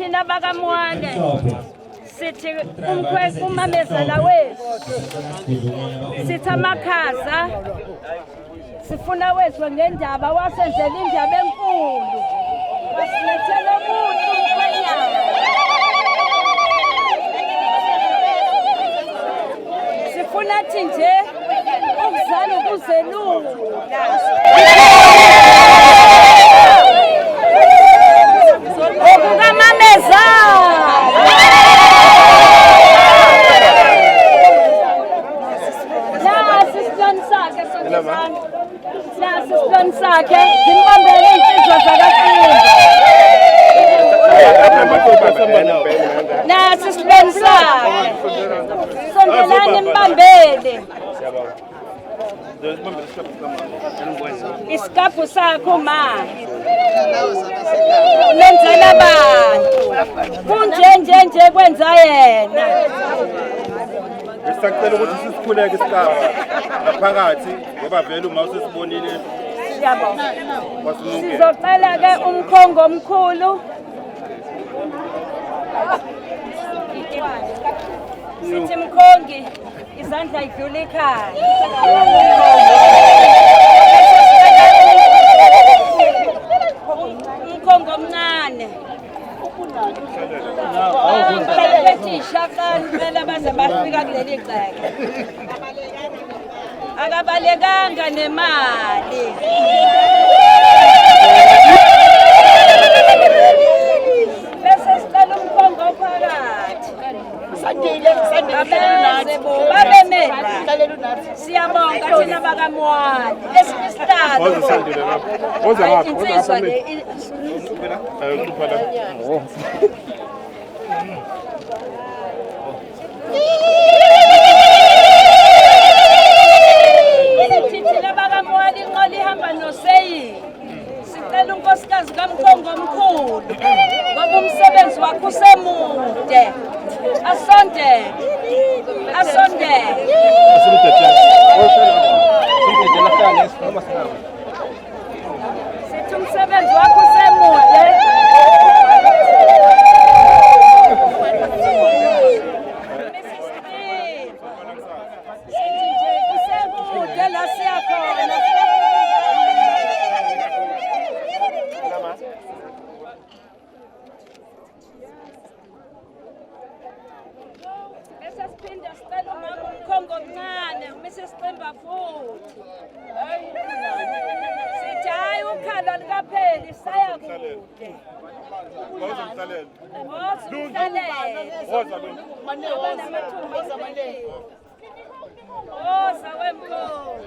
thina bakaMwale sithi umamezela wethu sithi amakhaza sifuna wethu ngendaba wasenzela indaba enkulu wasilethela umuntu umkhwenyana sifuna thi nje ukuzala kuzelula sakhe zimbambele insizwa zakaSinda nasi isibeni sakhe sondelani imbambele isikaphu sakho ma lenzela abantu kunjenje kwenza yena Ngisacela ukuthi sisikhuleke isikaba ngaphakathi ngoba vele uma usesibonile siyabonga sizocela ke umkhongo omkhulu sithi mkhongi izandla idlula ekhaya umkhongo omncane shakani phela baze bafika kuleli gceke akabalekanga nemali bese sicela umkhongo phakathi siyabonga thina bakaMwali lesisihlalo insizwa le thina bakaMwali inqola ihamba noSeyi sicela unkosikazi kaMkhongo omkhulu ngoba umsebenzi wakho usemude asondele sithi umsebenzi wakho usemude Sasiphinda sicela umama umkhongo omncane mesesicemba futhi sithi hayi ukhala likapheli saya kude oza wemkhongo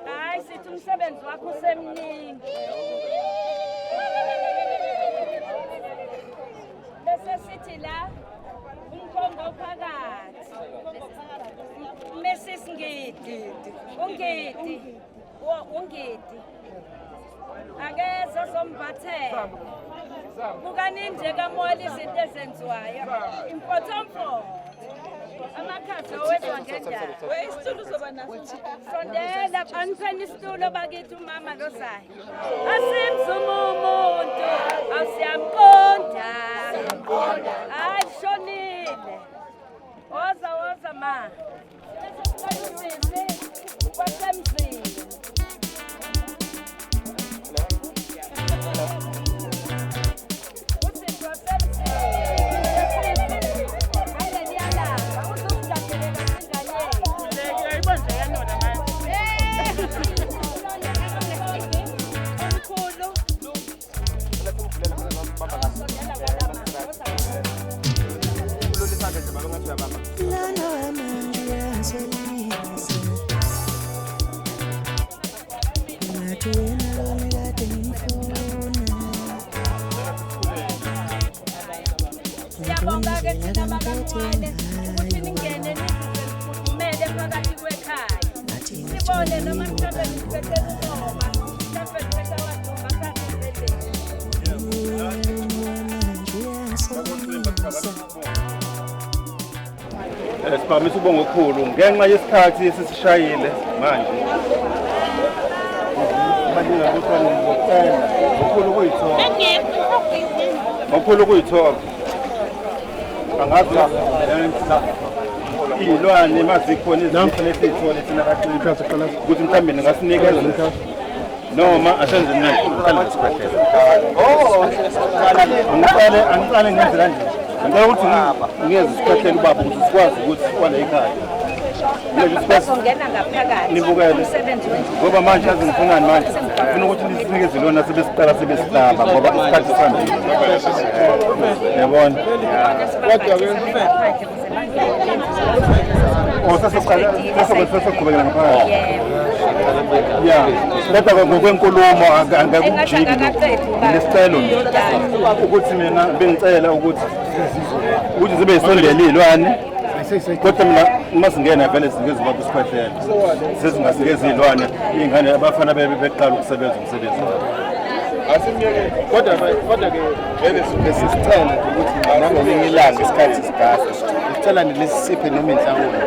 hayi sithi umsebenzi wakho usemningi bese sithi la umkhongo phakathi Mrs. Ngidi ungidi akeze sombathela bukani nje kaMwali izinto ezenziwayo imfotomfo amakhathi owedwa ngendaba wesitulo zoba naso sondela banipheni isitulo bakithi umama lozayo asimzuma umuntu awusiyamqonda hayi shonile woza ma sesicela kwasemzini siyabonga ke thina bakaMwale ukuthi ningene nizimele phakathi kwekhaya sibone noma mhlawumbe niphethe ukoma mhlawumbe niphethe awadumba Siphakamisa ubongo okhulu ngenxa yesikhathi esisishayile manje. Badinga ukuthi ngicela ukhulu kuyithola. Kakhulu kuyithoba. Angazi iy'lwane mazikhona izifo lesiy'thole thina bacimba ukuthi mhlawumbe ningasinikeza noma asenze nqala isibhedlela. Angiqale ngenze kanje. Ngicela ukuthi ngiyeze isibhedlela ubaba ukuthi sikwazi ukuthi sikwala ekhaya. Bazongena ngaphakathi. Nibukele. Ngoba manje azingifunani manje. Ngifuna ukuthi nisinikeze lona sebesiqala sebesihlaba ngoba isikhathi sihambile. Yabona. Sesiqhubekela ngaphakathi. Ya. Kodwa ngokwenkulumo angakujiki nesicelo ukuthi mina bengicela ukuthi zibe yisondele iy'lwane. Kodwa mina uma singena vele singeze ubaba isikhwehlela sezingasikeza iy'lwane iy'ngane abafana beqala ukusebenza umsebenzi wabo. Kodwa-ke vele sisicela ukuthi nangelinye ilanga isikhathi sigase sicela nilisiphe noma inhlawulo.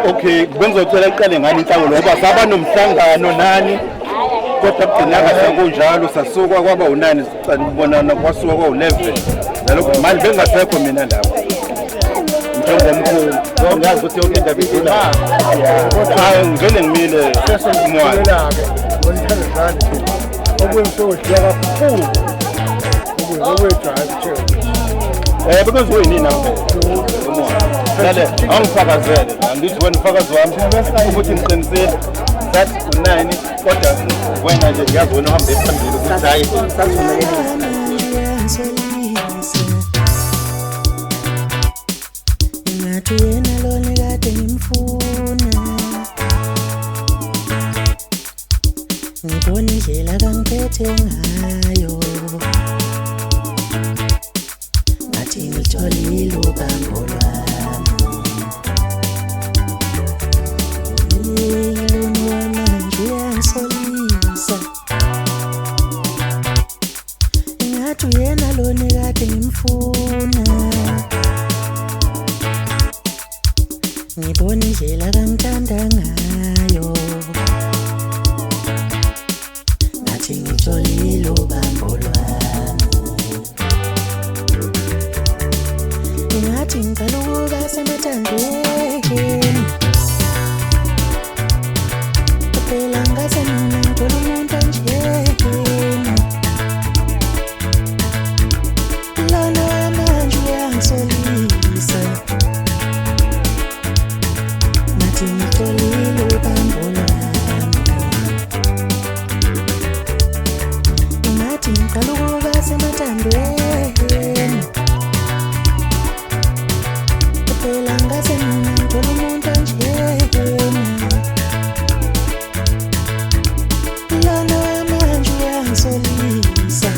Okay, bengizocela iqale ngani inhlawulo ngoba saba nomhlangano nani kodwa kugcinanga sekunjalo sasuka kwaba u9 sicabonana kwasuka kwa11 nalokho manje bengasekho mina lapho. Njengomkhulu ngiyazi ukuthi yonke indaba idlula. Hayi ngivele ngimile sesomoya. Okwensohliya kakhulu okwejayele because uyini nambe umoya lale angifakazele angithi wena ufakazi wami ukuthi ngiqinisile that u9 kodwa wena nje ngiyazi wena uhambe phambili ukuthi hayi ngathi yena lona kade ngimfuna ngibona indlela kangiphethe ngayo ngathi ngitholile ubambo lwami iluni wamanje uyangisolisa ngathi uyena lona kade ngimfuna ngibona indlela kangithanda ngayo ngathi ngitholile ubambo lwami ngathi ngicela ukuba semathandweni phela ngase mina ngithola umuntu onjena lona manje uyangisolisa ngathi ngitholile ubambo lwami ngathi ngicela ukuba semathandweni phela ngase mina ngithola umuntu onjena lona manje uyangisolisa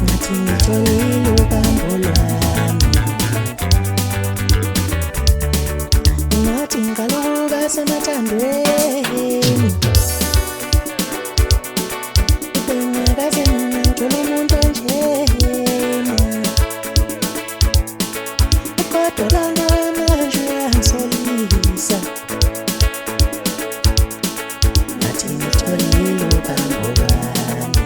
ngathi ngitholile ubambo lwami ngathi ngicela ukuba semathandweni ngase mina ngithola umuntu onjena kodwa lona manje uyangisolisa ngathi ngitholile ubambo lwami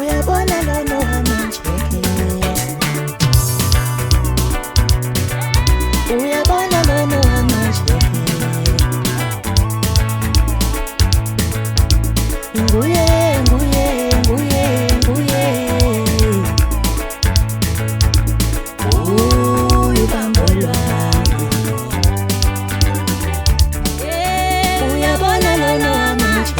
uyabona lona manje uyabona lona manje nguye ubambo lwami uyabona lona manje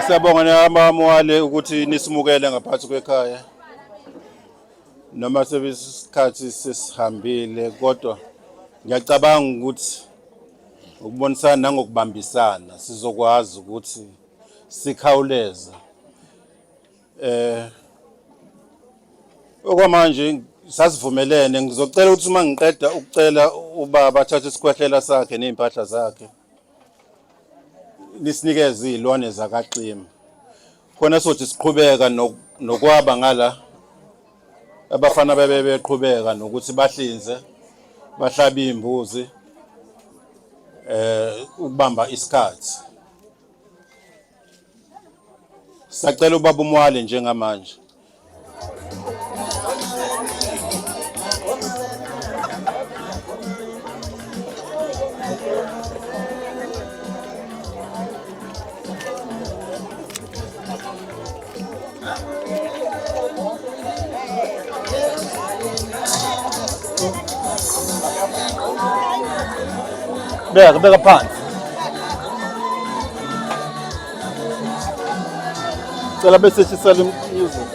Siyabonga nabamwale ukuthi nisimukele ngaphansi kwekhaya. Noma sebesikhathi sesihambile kodwa ngiyacabanga ukuthi ukubonisana nangokubambisana sizokwazi ukuthi sikhawuleze. Okwamanje sasivumelene ngizocela ukuthi uma ngiqeda ukucela ubaba athathe isikhwehlela sakhe nezimpahla zakhe nisinikeze izilwane zakaXimba khona sothi siqhubeka nokwaba ngala abafana bebeqhubeka nokuthi bahlinze bahlaba imbuzi ukubamba isikhathi. Sacela ubaba uMwale njengamanje. Beka phansi. Cela bese sisala music.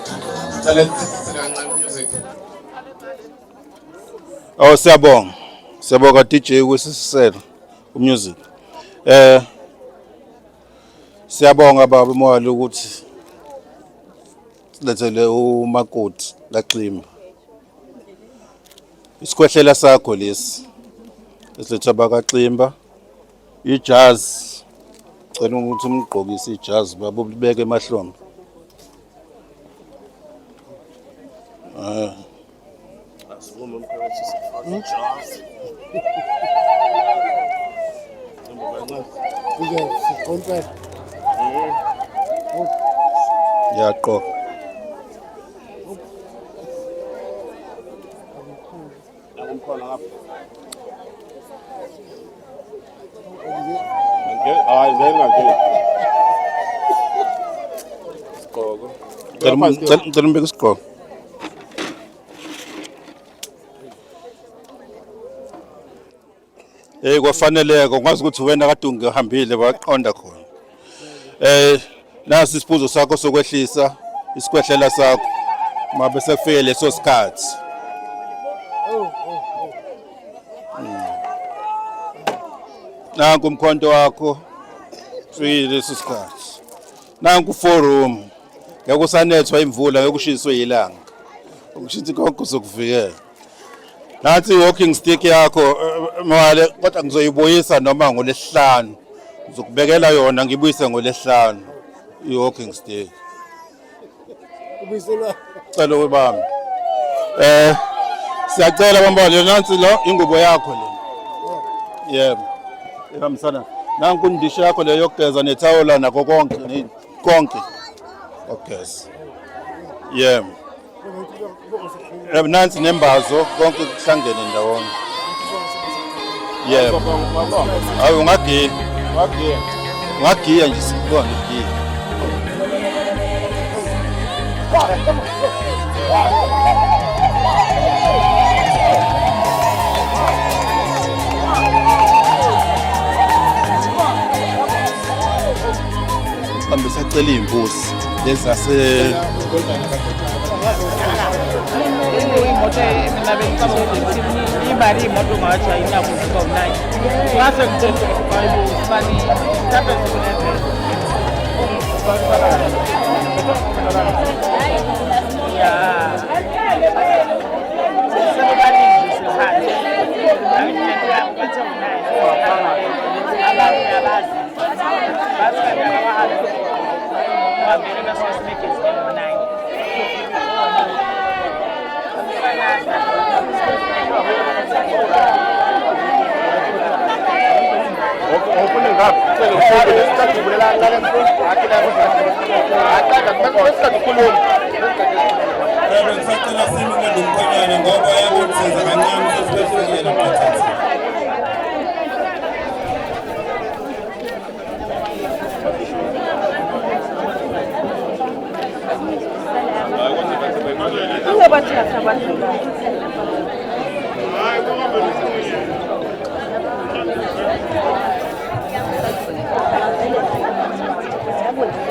Oh siyabonga. Siyabonga DJ kwesisela umusic. Siyabonga baba uMwale ukuthi silethele umakoti kaXimba. Isikhwehlela sakho lesi. Esiletha bakaXimba ijazz cela ukuthi umgqokise ijazz baba ubeke emahlombe. Yaqo Cela mbeke isigqoko. Kwafaneleke ngazi ukuthi wena kade ungihambile waqonda khona. Nasi isiphuzo sakho sokwehlisa isikhwehlela sakho mabe sekufike leso sikhathi. Nanku umkhonto wakho ufike leso sikhathi. Nanku forum ngeke usanethwa imvula ngeke ushiswe ilanga. Ukushithi konke uzokuvikela. Nathi walking stick yakho Mwale kodwa ngizoyibuyisa noma ngoLesihlanu. Ngizokubekela yona ngibuyise ngoLesihlanu i-walking stick. Ubiselwa. Cela ubami. Siyacela bambale nansi lo ingubo yakho le. Yebo. Ihambisana. Nanku indisha yakho le yokugeza nethawula nakho konke konke. Okay. Yebo. Nansi nembazo konke kuhlangene ndawonye. Yebo. Hayi ungagiya. Ungagiya nje sibona igiya. Kambe sacela imbuzi lezase imoto eminabeni kamoto imali imoto ngathi ayinakuba unayo ngase ngithethe mali mhlambe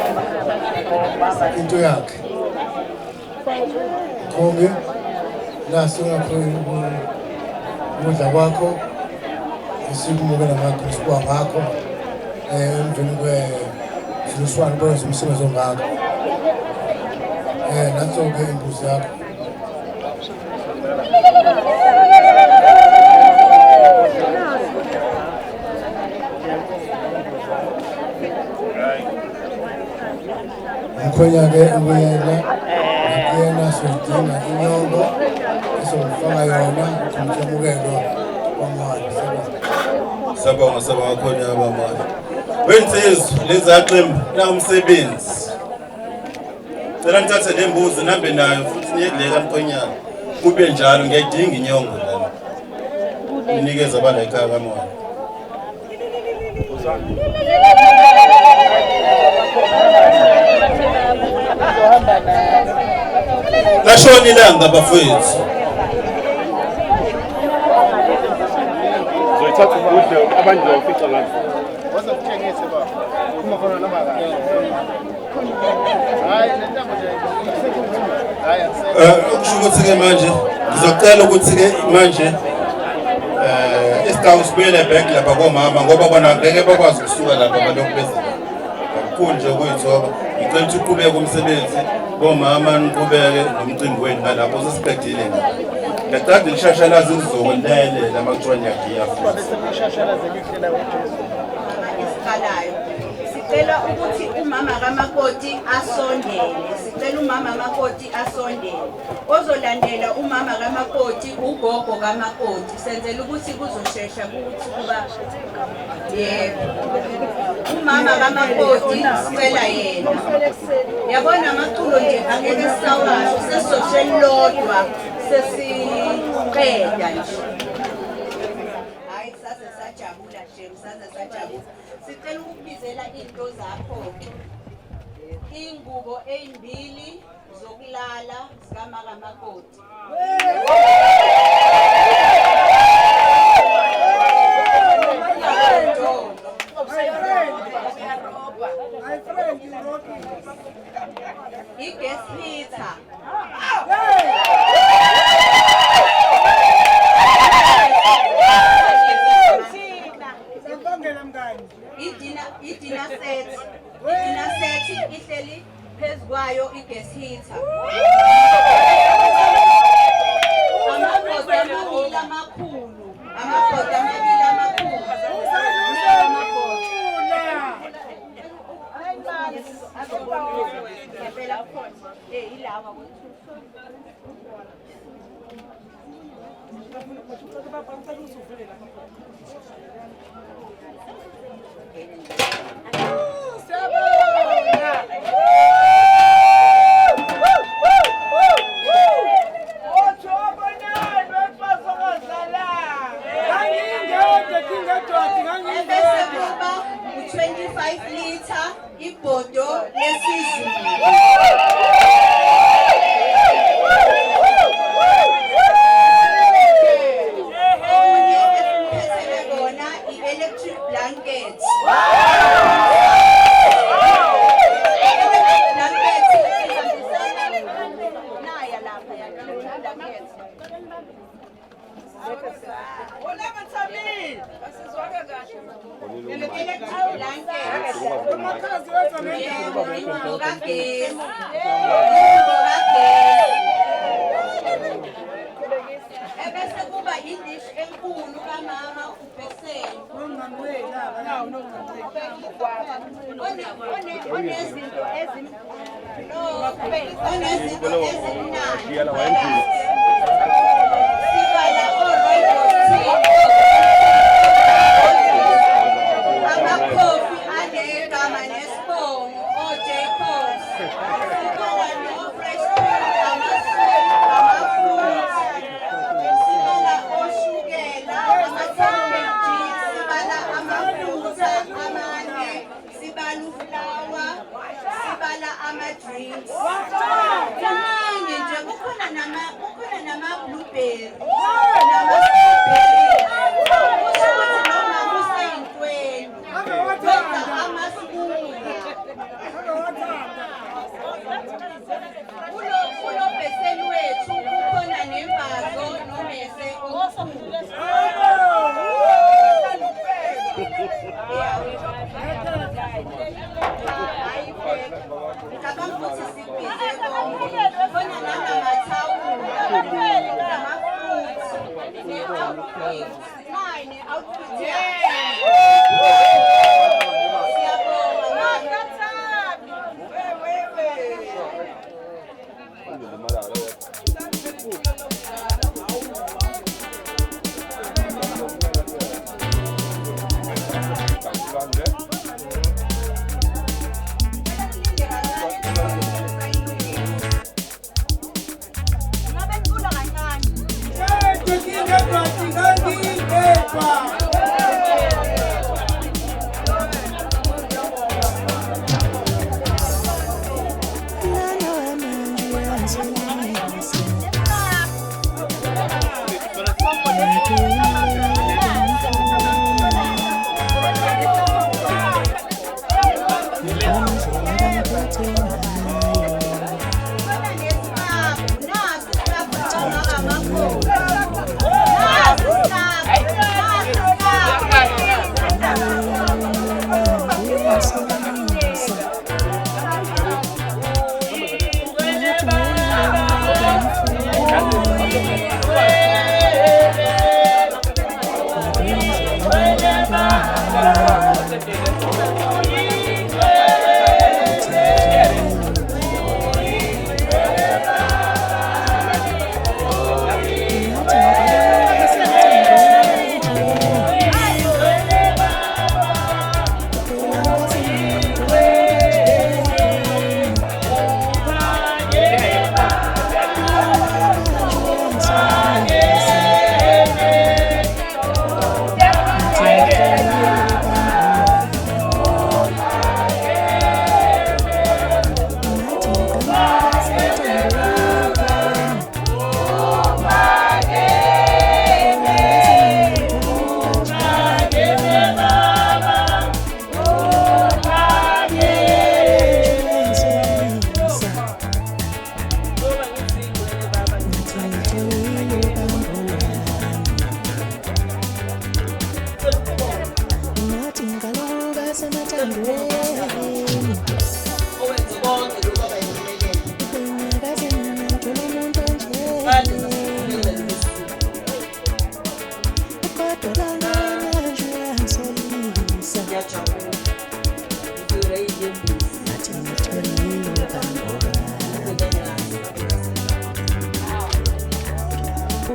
Thank you. into yakhe Khonge naso ngapho ukudla kwakho esikumukela ngakho sibuka ngakho emveni kweziliswana kwenza umsebenzi ongakho naso-ke imbuzi yakho mkhwenya-ke ubuyela nakuyena sodinga inyongo esomfaka yona umhlemukelwa kwamali sabonga khona abamali wensizwe lezaqembu la umsebenzi cela nithathe le mbuzi nambe nayo futhi niye kuleka mkhonyana kube njalo ngiyayidinga inyongo lana ninikeza abala ekhaya kamoya lashona ilanga bafowethu zoyithatha ukudla abanye bafica ngani wasakuthengise ba uma khona noma hayi nentambo nje hayi ukusho ukuthi-ke manje ngizocela ukuthi-ke manje isitawu sibuyele back lapha komama ngoba bona ngeke bakwazi ukusuka lapha balokhu bezela kakhulu nje ukuyithoba ngicela ukuthi uqhubeke umsebenzi bomama niqhubeke nomcimbi wenu nalapho sesiqedile ngiyacada lishashalazi ngizokwendele lama kuthiwa ngiyagiya futhi sicela ukuthi umama kamakoti asondele sicela umama kamakoti asondele ozolandela umama kamakoti ugogo kamakoti senzela ukuthi kuzoshesha ukuthi kuba yebo umama kamakoti sicela yena yabona amaculo nje angeke sisawasho sesizoshela lodwa sesiqeda nje hayi sasesajabula nje sasesajabula sicela ukubizela into zakho ingubo ezimbili zokulala zikama kamakoti i-gas heater idina set ihleli phezu kwayo i-gas heater amabhodi amabili amakhulu ebese kuba u-25 litha ibhodo lesizulu okunye esiphethele kona i-electric blanket ebese kuba indish enkulu kamama ubheseni onezinto ezimnandi sibala amakhofi anegama nesibongo o-Jacobs sibala no-fresh ama-fruits sibala oshukela ama-sandwich sibala amafutha amane sibala uflawa sibala ama-drinks kuningi nje kukhona nama-blueberry nama-strawberry kusho ukuthi noma kuseyintweni kodwa amasukula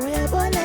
Uyabona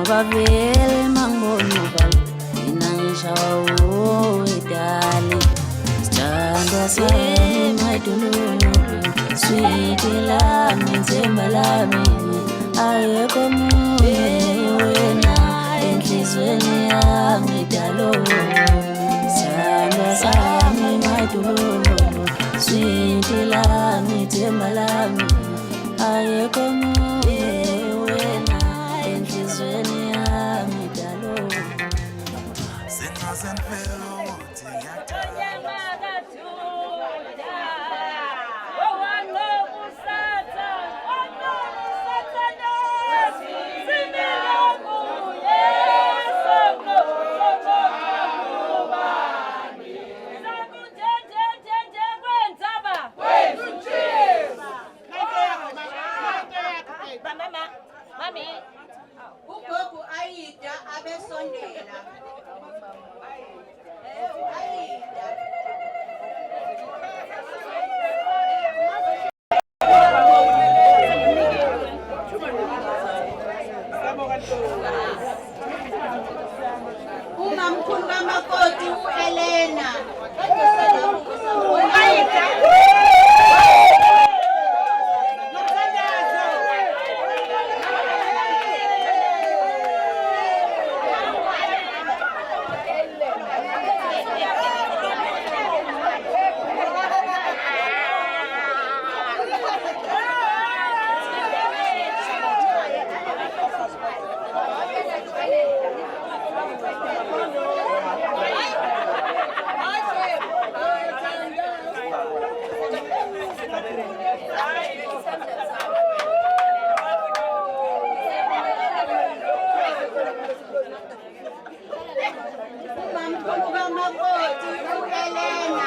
ngoba vele mangibona uvala mina ngishawo idali sithandwa sami madolobha sweet lami nzemba lami ayekho munye wena enhlizweni yami dalo sithandwa sami madolobha sweet lami nzemba lami ayekho munye wena enhlizweni yami dalo Ugogo Aida abesondela. Aida. Umamkhulu kamakoti uElena. Umamkhulu kamakoti uElena.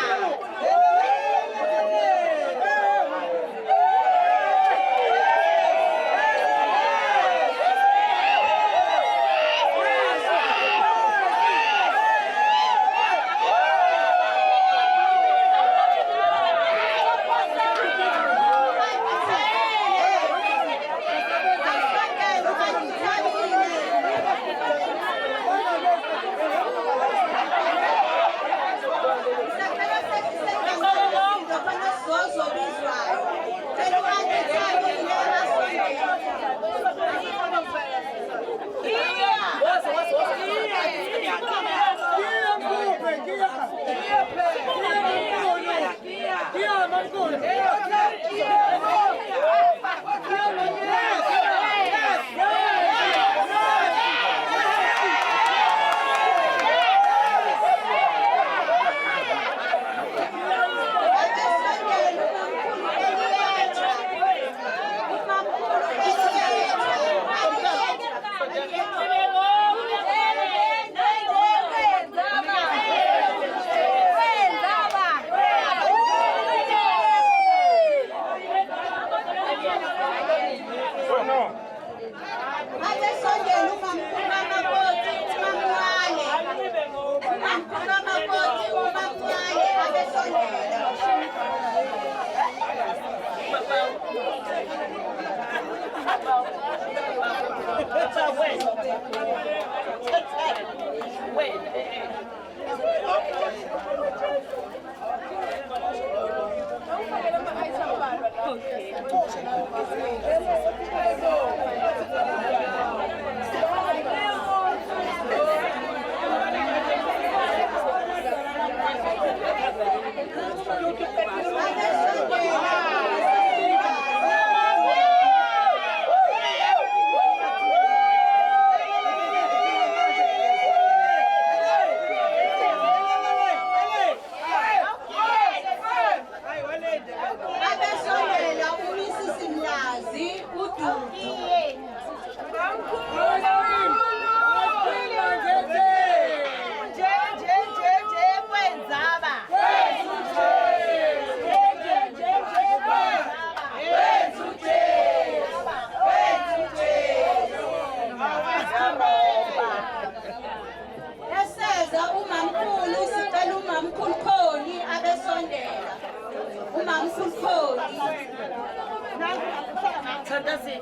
Fantastic.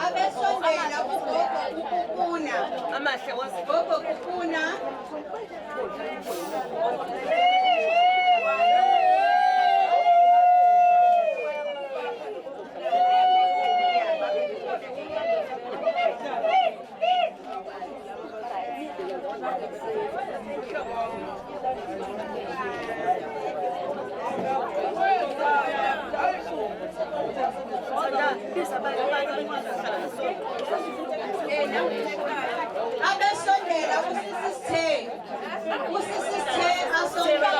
abesondela kugogo ukukuna amahle wazigogo kukuna abesondela usisithe asondela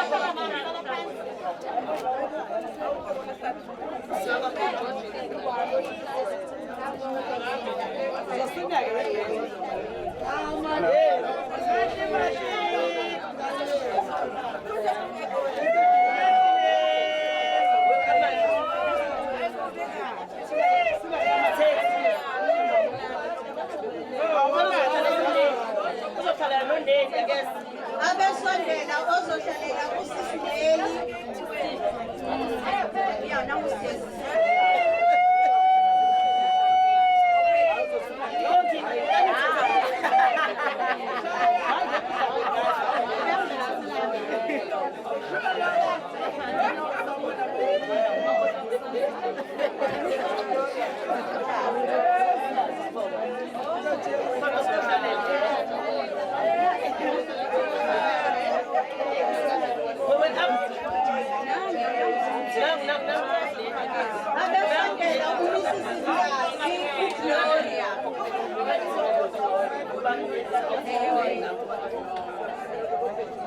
abesondela ozohlalela usisineli yona usisi abesondela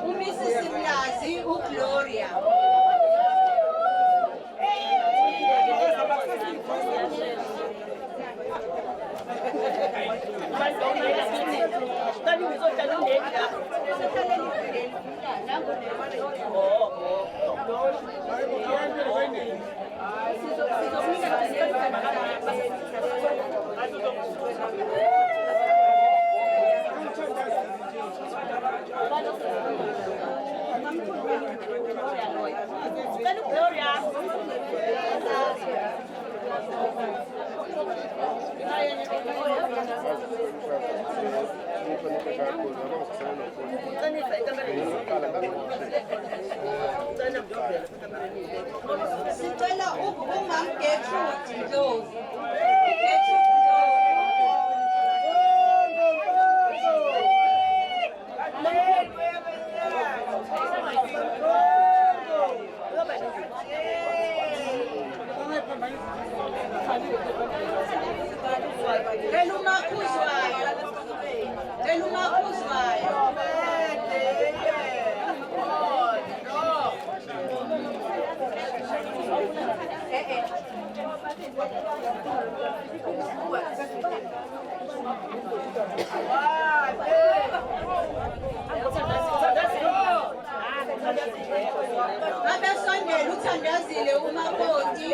uMrs Mlazi uGloria sicela umam Gertrude Ndlovu abesondela uthandazile umakoti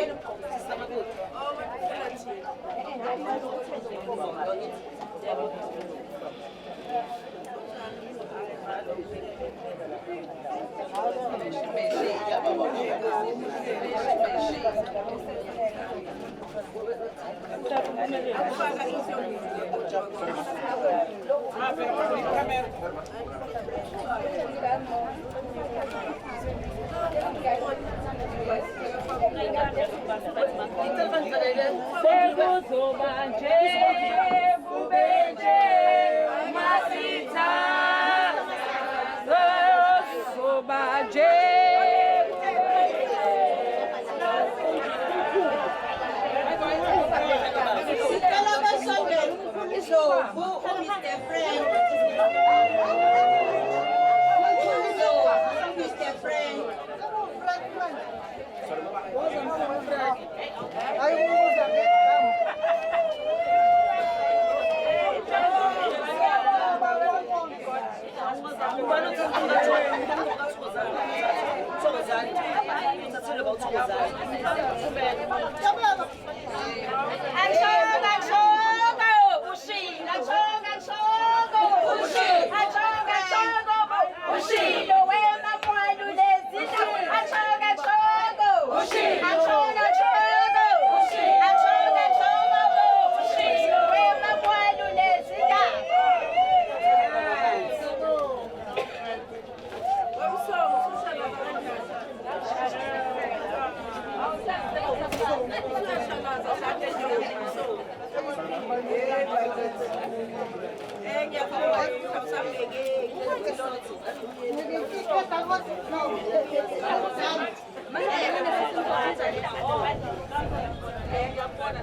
sicela abesondela uMkhulu Ndlovu uMr Frank uMkhulu Ndlovu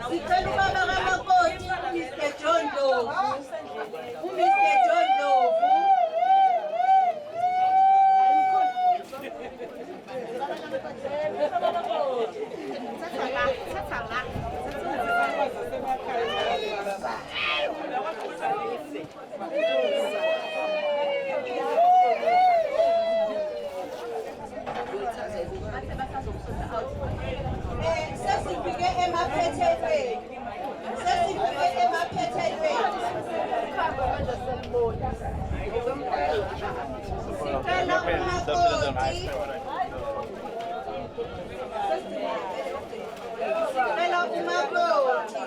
Sicela ubaba kamakoti uMr John Ndlovu. uMr John Ndlovu. Sesifike emaphethelweni. Sesifike emaphethelweni. Sicela umakoti. Sicela umakoti.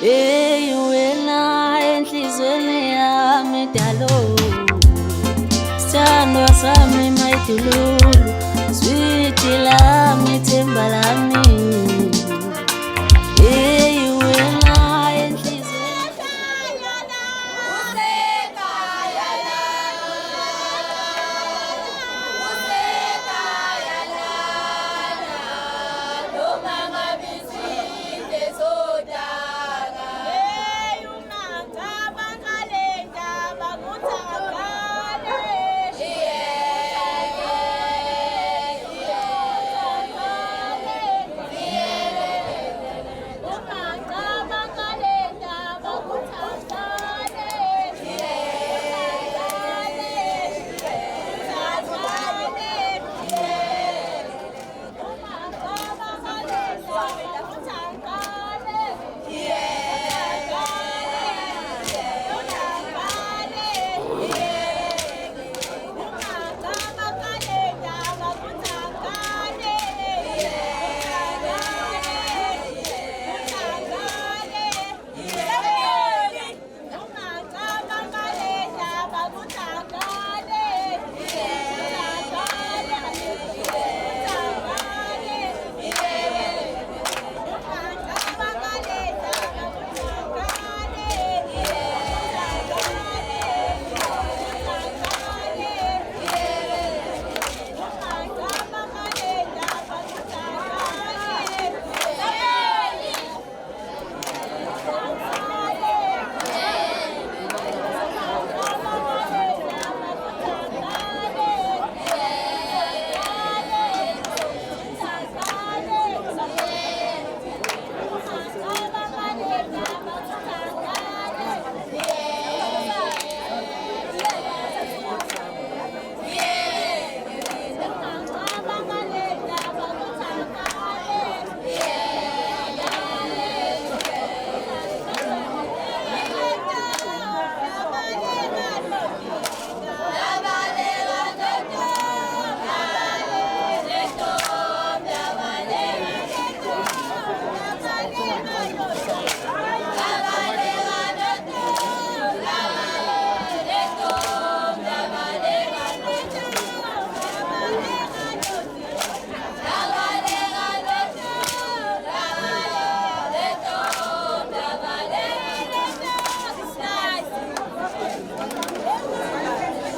Hey wena enhlizweni yami dalo Sithandwa sami mayidululu Sweet lami themba lami Hey wena enhlizweni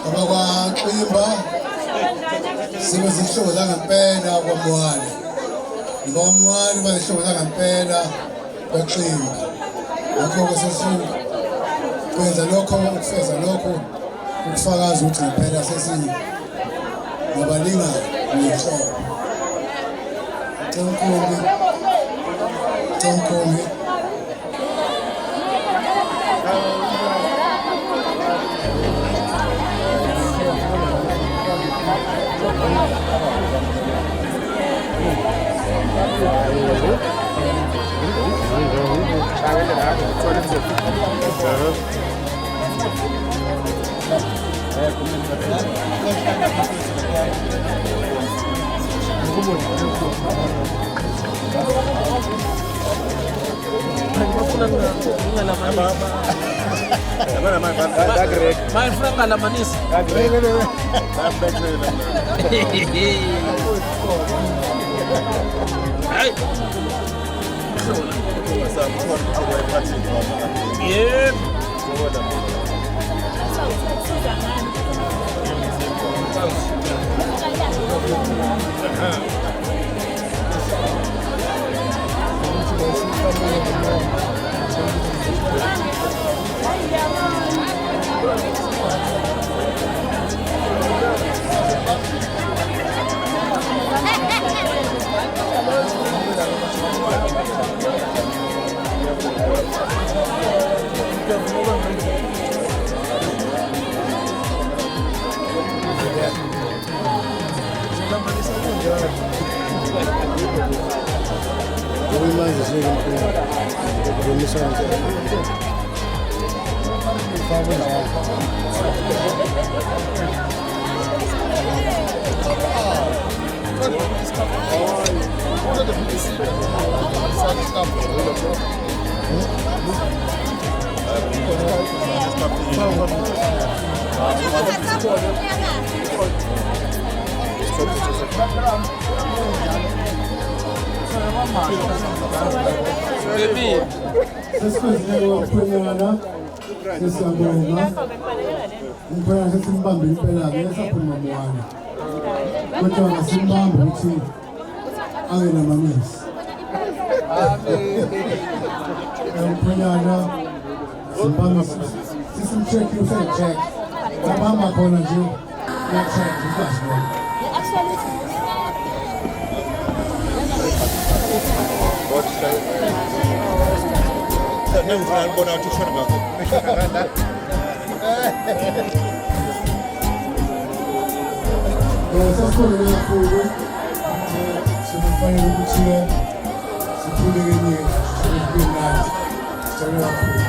AbakwaXimba sebezihlobo zangempela kwaMwani. NgoMwani bazihlobo zangempela kwaXimba. Ngakho-ke sesikwenza lokho ukufeza lokho ukufakaza ukuthi ngempela sesingabalingani ngehlobo. Tonkombi. Main franga la manisi. Hey. Yeah. Sesikwenzile umkhwenyana sesiyabonga umkhwenyana sesimbambe impela-ke esaphuma mwana kodwa ngasimbambe ukuthi abe namanesi umkhwenyana simbambe sisimcheck usecheck labahamba khona nje uyacheck ukwazi bona sasikhona kakhulu sikufanele ukuthi siphuleke-ke sikubenani sijabule kakhulu